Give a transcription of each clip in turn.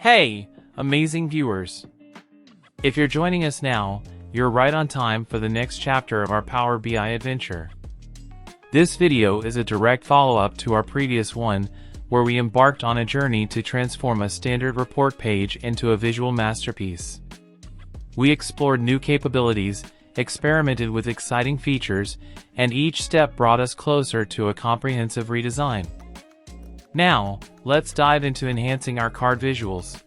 Hey, amazing viewers! If you're joining us now, you're right on time for the next chapter of our Power BI adventure. This video is a direct follow-up to our previous one, where we embarked on a journey to transform a standard report page into a visual masterpiece. We explored new capabilities, experimented with exciting features, and each step brought us closer to a comprehensive redesign. Now, let's dive into enhancing our card visuals.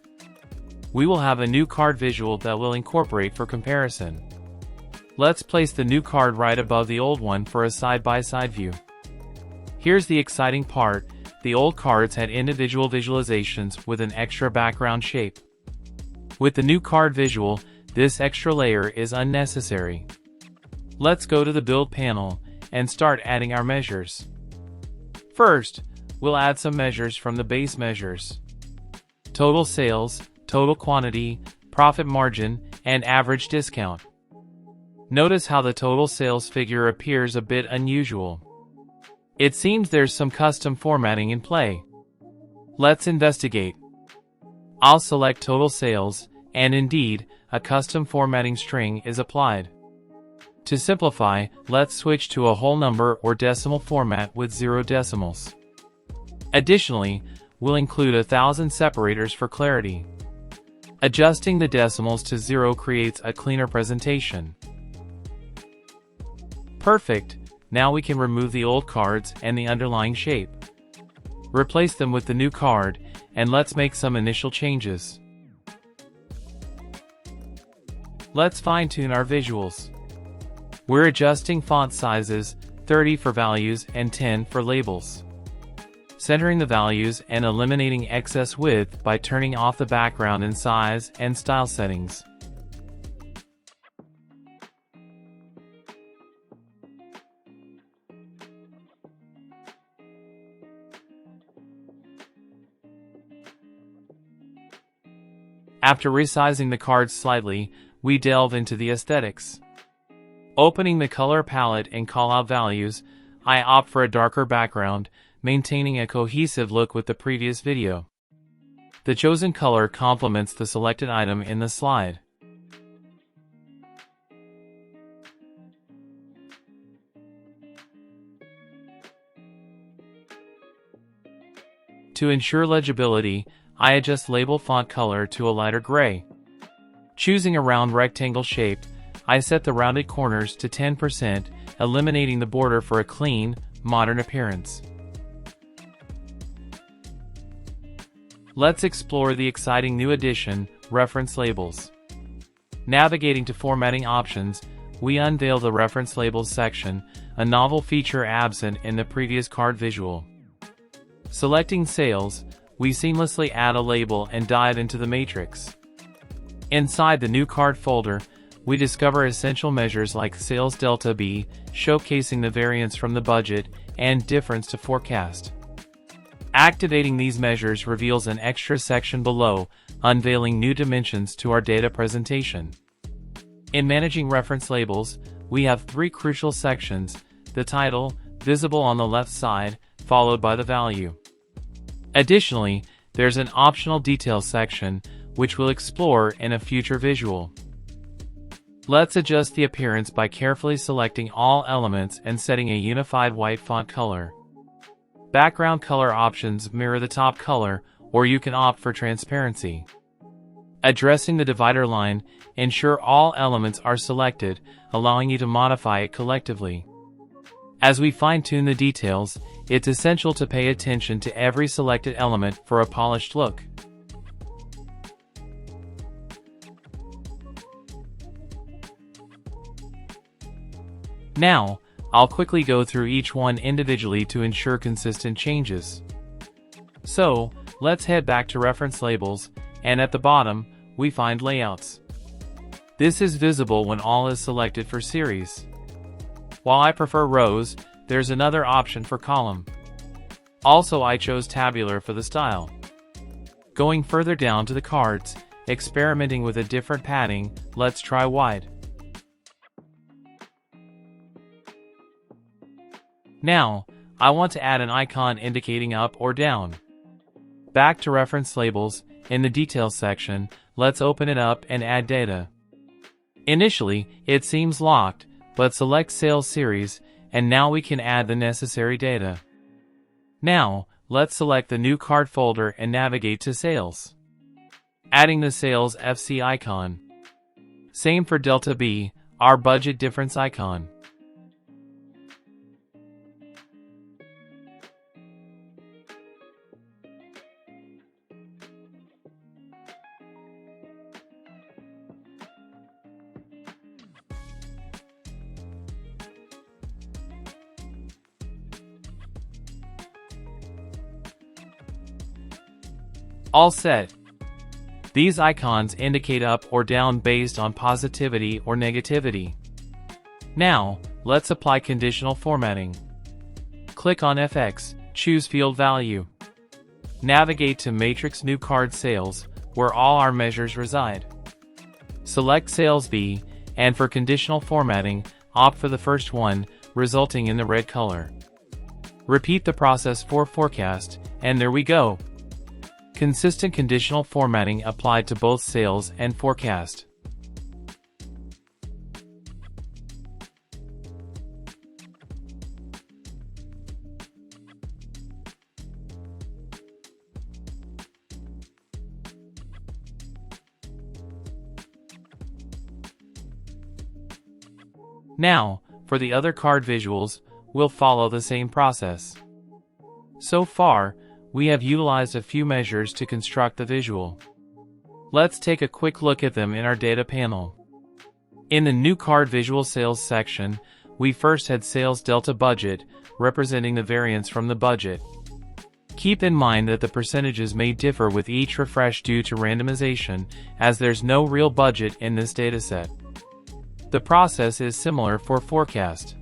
We will have a new card visual that we'll incorporate for comparison. Let's place the new card right above the old one for a side-by-side view. Here's the exciting part: the old cards had individual visualizations with an extra background shape. With the new card visual, this extra layer is unnecessary. Let's go to the Build panel and start adding our measures. First, we'll add some measures from the base measures: total sales, total quantity, profit margin, and average discount. Notice how the total sales figure appears a bit unusual. It seems there's some custom formatting in play. Let's investigate. I'll select total sales, and indeed, a custom formatting string is applied. To simplify, let's switch to a whole number or decimal format with 0 decimals. Additionally, we'll include 1,000 separators for clarity. Adjusting the decimals to 0 creates a cleaner presentation. Perfect! Now we can remove the old cards and the underlying shape. Replace them with the new card, and let's make some initial changes. Let's fine-tune our visuals. We're adjusting font sizes, 30 for values and 10 for labels. Centering the values and eliminating excess width by turning off the background in size and style settings. After resizing the cards slightly, we delve into the aesthetics. Opening the color palette and callout values, I opt for a darker background, maintaining a cohesive look with the previous video. The chosen color complements the selected item in the slide. To ensure legibility, I adjust label font color to a lighter gray. Choosing a round rectangle shape, I set the rounded corners to 10%, eliminating the border for a clean, modern appearance. Let's explore the exciting new addition, reference labels. Navigating to formatting options, we unveil the reference labels section, a novel feature absent in the previous card visual. Selecting sales, we seamlessly add a label and dive into the matrix. Inside the new card folder, we discover essential measures like sales delta B, showcasing the variance from the budget, and difference to forecast. Activating these measures reveals an extra section below, unveiling new dimensions to our data presentation. In managing reference labels, we have 3 crucial sections: the title, visible on the left side, followed by the value. Additionally, there's an optional details section, which we'll explore in a future visual. Let's adjust the appearance by carefully selecting all elements and setting a unified white font color. Background color options mirror the top color, or you can opt for transparency. Addressing the divider line, ensure all elements are selected, allowing you to modify it collectively. As we fine-tune the details, it's essential to pay attention to every selected element for a polished look. Now, I'll quickly go through each one individually to ensure consistent changes. So, let's head back to reference labels, and at the bottom, we find layouts. This is visible when all is selected for series. While I prefer rows, there's another option for column. Also, I chose tabular for the style. Going further down to the cards, experimenting with a different padding, let's try wide. Now, I want to add an icon indicating up or down. Back to reference labels, in the Details section, let's open it up and add data. Initially, it seems locked, but select Sales Series, and now we can add the necessary data. Now, let's select the new card folder and navigate to Sales. Adding the Sales FC icon. Same for Delta B, our budget difference icon. All set. These icons indicate up or down based on positivity or negativity. Now, let's apply conditional formatting. Click on FX, choose Field Value. Navigate to Matrix New Card Sales, where all our measures reside. Select Sales B, and for conditional formatting, opt for the first one, resulting in the red color. Repeat the process for Forecast, and there we go. Consistent conditional formatting applied to both Sales and Forecast. Now, for the other card visuals, we'll follow the same process. So far, we have utilized a few measures to construct the visual. Let's take a quick look at them in our data panel. In the New Card Visual Sales section, we first had Sales Delta Budget, representing the variance from the budget. Keep in mind that the percentages may differ with each refresh due to randomization, as there's no real budget in this dataset. The process is similar for Forecast.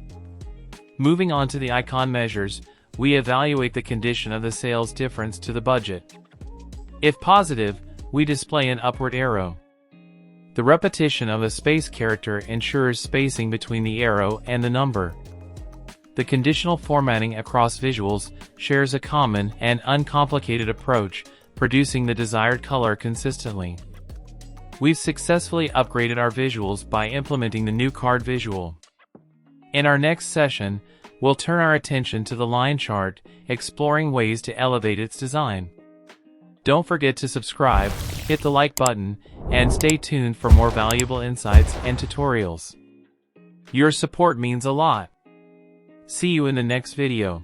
Moving on to the icon measures, we evaluate the condition of the sales difference to the budget. If positive, we display an upward arrow. The repetition of a space character ensures spacing between the arrow and the number. The conditional formatting across visuals shares a common and uncomplicated approach, producing the desired color consistently. We've successfully upgraded our visuals by implementing the new card visual. In our next session, we'll turn our attention to the line chart, exploring ways to elevate its design. Don't forget to subscribe, hit the like button, and stay tuned for more valuable insights and tutorials. Your support means a lot. See you in the next video.